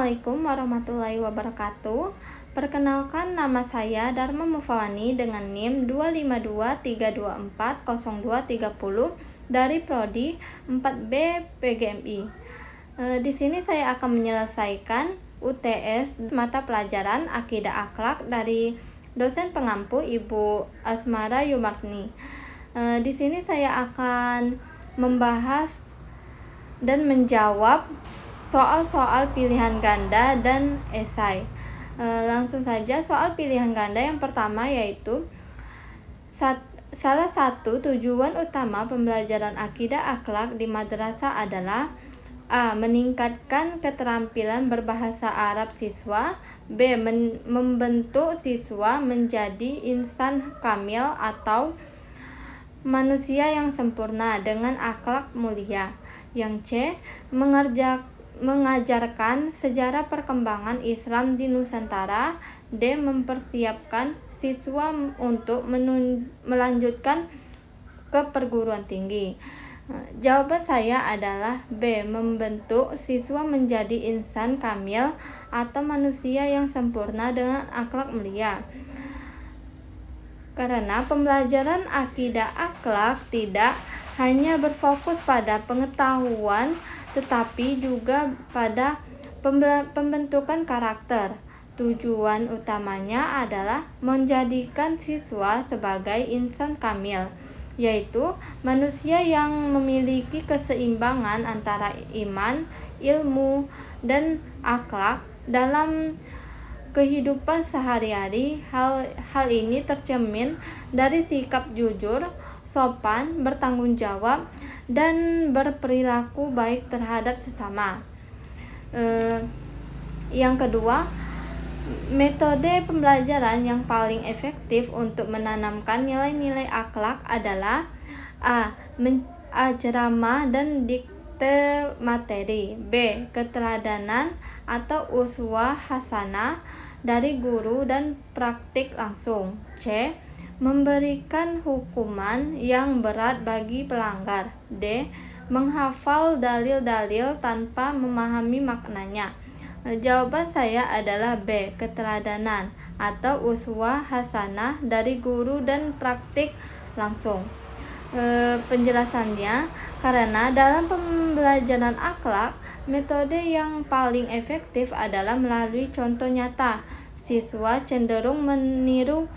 Assalamualaikum warahmatullahi wabarakatuh. Perkenalkan, nama saya Dharma Mufawani dengan NIM 2523240 dari Prodi 4B PGMI. Di sini saya akan menyelesaikan UTS mata pelajaran Akidah Akhlak dari dosen pengampu Ibu Asmara Yumarni. Di sini saya akan membahas dan menjawab soal-soal pilihan ganda dan esai. Langsung saja, soal pilihan ganda yang pertama yaitu salah satu tujuan utama pembelajaran akidah akhlak di madrasah adalah A. Meningkatkan keterampilan berbahasa Arab siswa. B. Membentuk siswa menjadi insan kamil atau manusia yang sempurna dengan akhlak mulia. Yang C. Mengajarkan sejarah perkembangan Islam di Nusantara. D. Mempersiapkan siswa untuk melanjutkan ke perguruan tinggi. Jawaban saya adalah B. Membentuk siswa menjadi insan kamil atau manusia yang sempurna dengan akhlak mulia. Karena pembelajaran akidah akhlak tidak hanya berfokus pada pengetahuan tetapi juga pada pembentukan karakter. Tujuan utamanya adalah menjadikan siswa sebagai insan kamil, yaitu manusia yang memiliki keseimbangan antara iman, ilmu, dan akhlak dalam kehidupan sehari-hari. Hal ini tercermin dari sikap jujur, sopan, bertanggung jawab, dan berperilaku baik terhadap sesama. Yang kedua, metode pembelajaran yang paling efektif untuk menanamkan nilai-nilai akhlak adalah A. Ceramah dan dikte materi. B. Keteladanan atau uswah hasanah dari guru dan praktik langsung. C. Memberikan hukuman yang berat bagi pelanggar. D. Menghafal dalil-dalil tanpa memahami maknanya. Jawaban saya adalah B. Keteladanan atau uswah hasanah dari guru dan praktik langsung. Penjelasannya, karena dalam pembelajaran akhlak, metode yang paling efektif adalah melalui contoh nyata. Siswa cenderung meniru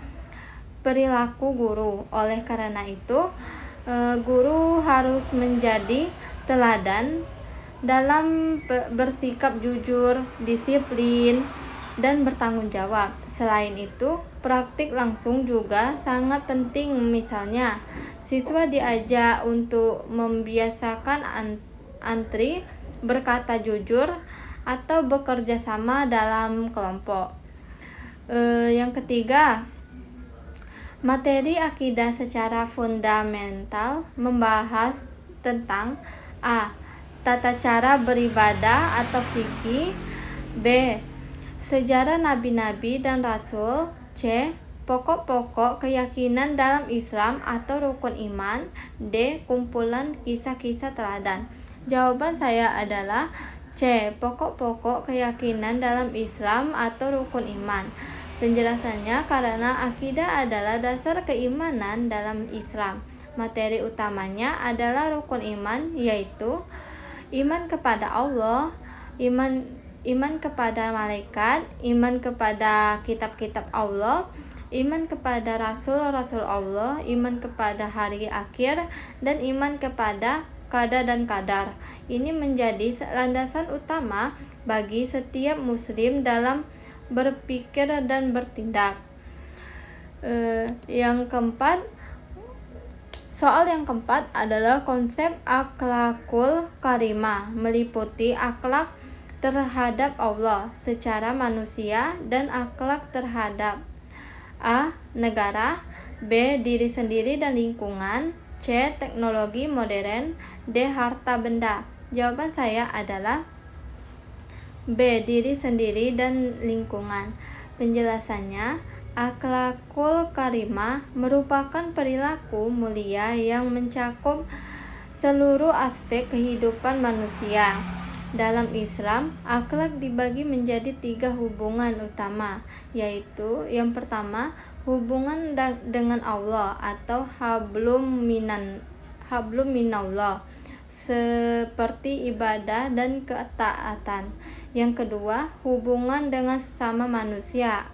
perilaku guru. Oleh karena itu, guru harus menjadi teladan dalam bersikap jujur, disiplin, dan bertanggung jawab. Selain itu, praktik langsung juga sangat penting. Misalnya, siswa diajak untuk membiasakan antri, berkata jujur, atau bekerja sama dalam kelompok. Yang ketiga, materi akidah secara fundamental membahas tentang A. Tata cara beribadah atau fikih. B. Sejarah nabi-nabi dan rasul. C. Pokok-pokok keyakinan dalam Islam atau rukun iman. D. Kumpulan kisah-kisah teladan. Jawaban saya adalah C. Pokok-pokok keyakinan dalam Islam atau rukun iman. Penjelasannya, karena akidah adalah dasar keimanan dalam Islam. Materi utamanya adalah rukun iman, yaitu iman kepada Allah, iman kepada malaikat, iman kepada kitab-kitab Allah, iman kepada rasul-rasul Allah, iman kepada hari akhir, dan iman kepada qada dan qadar. Ini menjadi landasan utama bagi setiap muslim dalam berpikir dan bertindak. Soal yang keempat adalah konsep akhlakul karimah, meliputi akhlak terhadap Allah secara manusia dan akhlak terhadap A. negara, B. diri sendiri dan lingkungan, C. teknologi modern, D. harta benda. Jawaban saya adalah B. diri sendiri dan lingkungan. Penjelasannya, akhlakul karimah merupakan perilaku mulia yang mencakup seluruh aspek kehidupan manusia. Dalam Islam, akhlak dibagi menjadi 3 hubungan utama, yaitu yang pertama, hubungan dengan Allah atau hablum minallah, seperti ibadah dan ketaatan. Yang kedua, hubungan dengan sesama manusia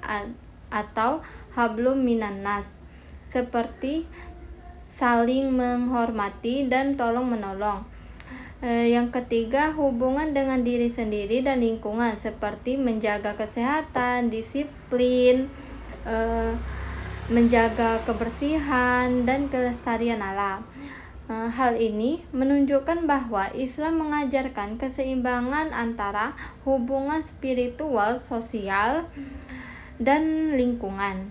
atau hablum minannas, seperti saling menghormati dan tolong menolong. Yang ketiga, hubungan dengan diri sendiri dan lingkungan, seperti menjaga kesehatan, disiplin, menjaga kebersihan dan kelestarian alam. Hal ini menunjukkan bahwa Islam mengajarkan keseimbangan antara hubungan spiritual, sosial, dan lingkungan.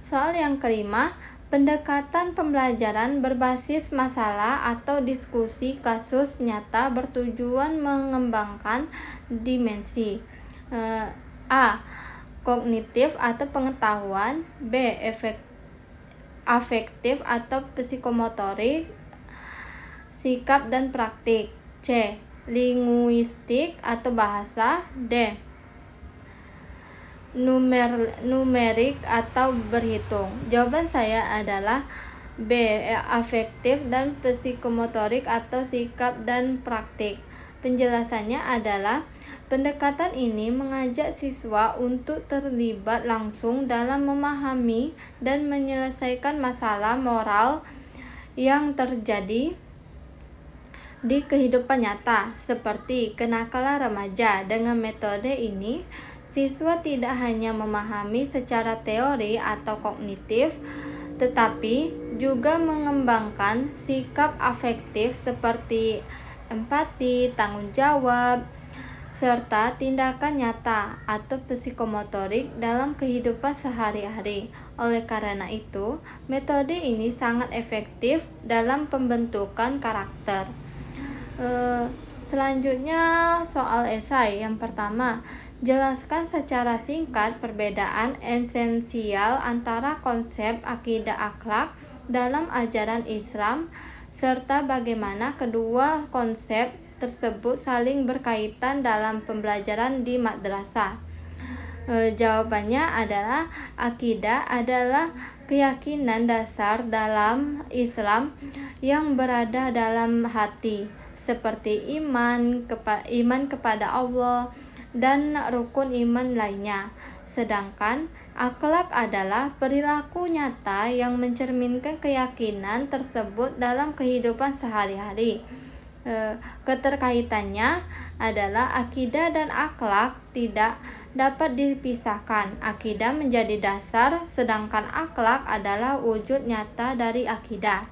Soal yang kelima, pendekatan pembelajaran berbasis masalah atau diskusi kasus nyata bertujuan mengembangkan dimensi A. Kognitif atau pengetahuan, B. Afektif atau psikomotorik, sikap dan praktik, C. Linguistik atau bahasa, D. Numerik atau berhitung. Jawaban saya adalah B. Afektif dan psikomotorik atau sikap dan praktik. Penjelasannya adalah pendekatan ini mengajak siswa untuk terlibat langsung dalam memahami dan menyelesaikan masalah moral yang terjadi di kehidupan nyata, seperti kenakalan remaja. Dengan metode ini, siswa tidak hanya memahami secara teori atau kognitif, tetapi juga mengembangkan sikap afektif seperti empati, tanggung jawab, serta tindakan nyata atau psikomotorik dalam kehidupan sehari-hari. Oleh karena itu, metode ini sangat efektif dalam pembentukan karakter. Selanjutnya, soal esai. Yang pertama, jelaskan secara singkat perbedaan esensial antara konsep akidah akhlak dalam ajaran Islam serta bagaimana kedua konsep tersebut saling berkaitan dalam pembelajaran di madrasah. Jawabannya adalah akidah adalah keyakinan dasar dalam Islam yang berada dalam hati, seperti iman kepada Allah dan rukun iman lainnya. Sedangkan akhlak adalah perilaku nyata yang mencerminkan keyakinan tersebut dalam kehidupan sehari-hari. Keterkaitannya adalah akidah dan akhlak tidak dapat dipisahkan. Akidah menjadi dasar, sedangkan akhlak adalah wujud nyata dari akidah.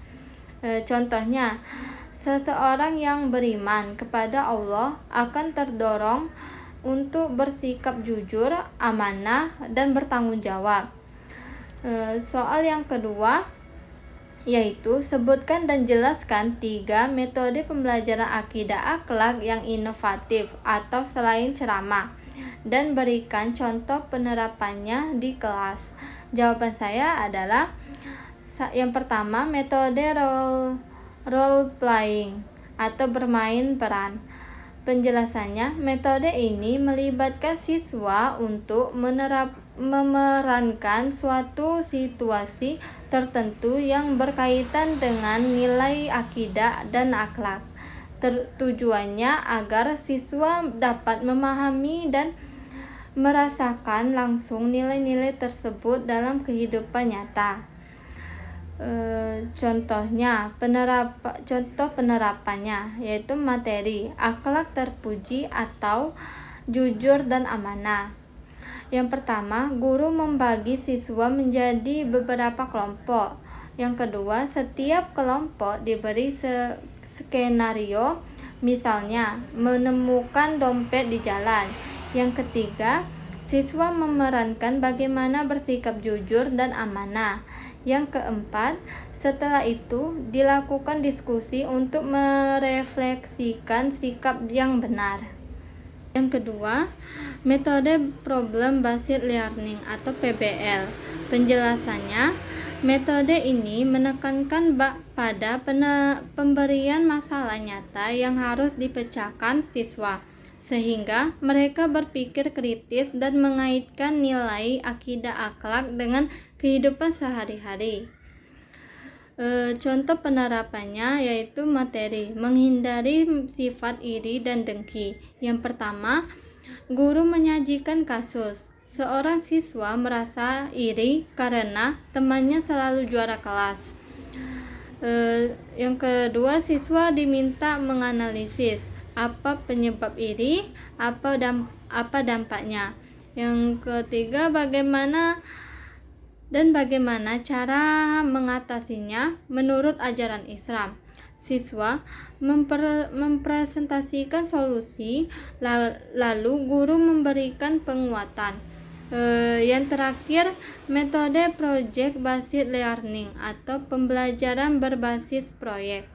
Contohnya, seseorang yang beriman kepada Allah akan terdorong untuk bersikap jujur, amanah, dan bertanggung jawab. Soal yang kedua, yaitu sebutkan dan jelaskan 3 metode pembelajaran akidah akhlak yang inovatif atau selain ceramah, dan berikan contoh penerapannya di kelas. Jawaban saya adalah yang pertama, metode role playing atau bermain peran. Penjelasannya, metode ini melibatkan siswa untuk memerankan suatu situasi tertentu yang berkaitan dengan nilai akidah dan akhlak. Tujuannya agar siswa dapat memahami dan merasakan langsung nilai-nilai tersebut dalam kehidupan nyata. Contohnya, contoh penerapannya yaitu materi akhlak terpuji atau jujur dan amanah. Yang pertama, guru membagi siswa menjadi beberapa kelompok. Yang kedua, setiap kelompok diberi skenario, misalnya menemukan dompet di jalan. Yang ketiga, siswa memerankan bagaimana bersikap jujur dan amanah. Yang keempat, setelah itu dilakukan diskusi untuk merefleksikan sikap yang benar. Yang kedua, metode problem based learning atau PBL. Penjelasannya, Metode ini menekankan pada pemberian masalah nyata yang harus dipecahkan siswa, sehingga mereka berpikir kritis dan mengaitkan nilai akidah akhlak dengan kehidupan sehari-hari. Contoh penerapannya yaitu materi, menghindari sifat iri dan dengki. Yang pertama, guru menyajikan kasus. Seorang siswa merasa iri karena temannya selalu juara kelas. Yang kedua, siswa diminta menganalisis apa penyebab iri, apa dampaknya. Yang ketiga, bagaimana cara mengatasinya menurut ajaran Islam. Siswa mempresentasikan solusi, lalu guru memberikan penguatan. Yang terakhir, metode project based learning atau pembelajaran berbasis proyek.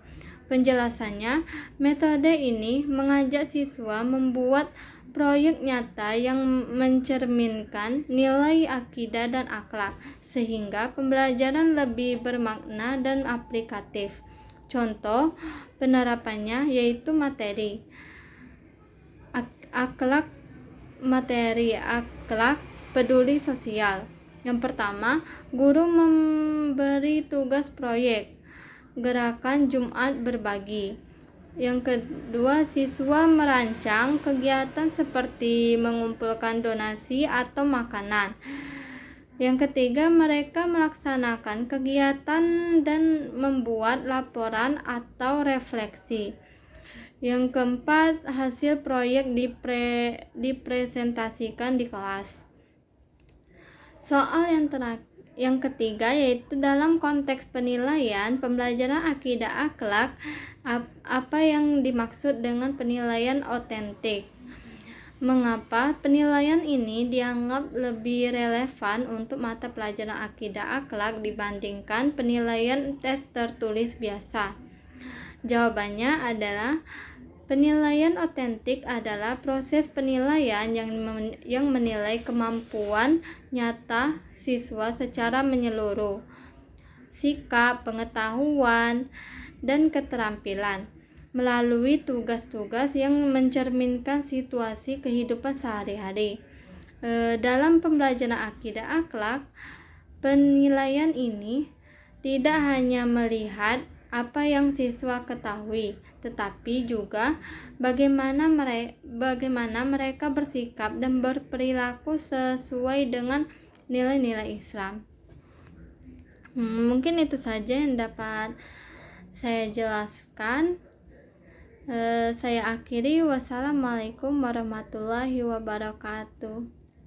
Penjelasannya, metode ini mengajak siswa membuat proyek nyata yang mencerminkan nilai akidah dan akhlak, sehingga pembelajaran lebih bermakna dan aplikatif. Contoh penerapannya yaitu materi akhlak peduli sosial. Yang pertama, guru memberi tugas proyek gerakan Jumat berbagi. Yang kedua, siswa merancang kegiatan seperti mengumpulkan donasi atau makanan. Yang ketiga, mereka melaksanakan kegiatan dan membuat laporan atau refleksi. Yang keempat, hasil proyek dipresentasikan di kelas. Soal yang ketiga yaitu dalam konteks penilaian pembelajaran akidah akhlak, apa yang dimaksud dengan penilaian otentik? Mengapa penilaian ini dianggap lebih relevan untuk mata pelajaran akidah akhlak dibandingkan penilaian tes tertulis biasa? Jawabannya adalah penilaian otentik adalah proses penilaian yang menilai kemampuan nyata siswa secara menyeluruh, sikap, pengetahuan, dan keterampilan melalui tugas-tugas yang mencerminkan situasi kehidupan sehari-hari. Dalam pembelajaran akidah akhlak, penilaian ini tidak hanya melihat apa yang siswa ketahui, tetapi juga bagaimana mereka bersikap dan berperilaku sesuai dengan nilai-nilai Islam. Mungkin itu saja yang dapat saya jelaskan. Saya akhiri. Wassalamualaikum warahmatullahi wabarakatuh.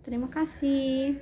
Terima kasih.